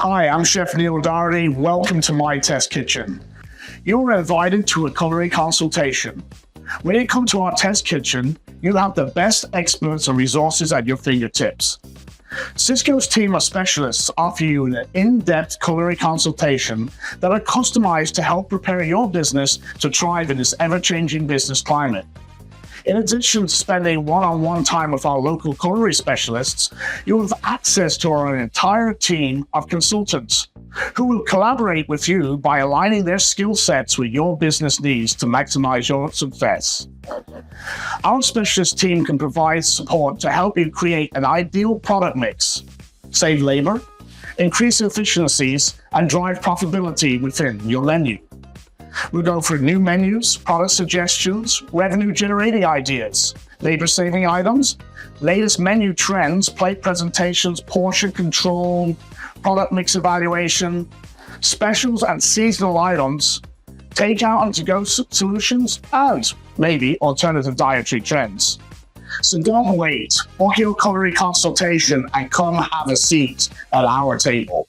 Hi, I'm Chef Neil Doherty. Welcome to my test kitchen. You're invited to a culinary consultation. When you come to our test kitchen, you'll have the best experts and resources at your fingertips. Sysco's team of specialists offer you an in-depth culinary consultation that are customized to help prepare your business to thrive in this ever-changing business climate. In addition to spending one-on-one time with our local culinary specialists, you have access to our entire team of consultants who will collaborate with you by aligning their skill sets with your business needs to maximize your success. Our specialist team can provide support to help you create an ideal product mix, save labor, increase efficiencies, and drive profitability within your menu. We'll go for new menus, product suggestions, revenue-generating ideas, labor-saving items, latest menu trends, plate presentations, portion control, product mix evaluation, specials and seasonal items, takeout and to-go solutions, and maybe alternative dietary trends. So don't wait, book your culinary consultation and come have a seat at our table.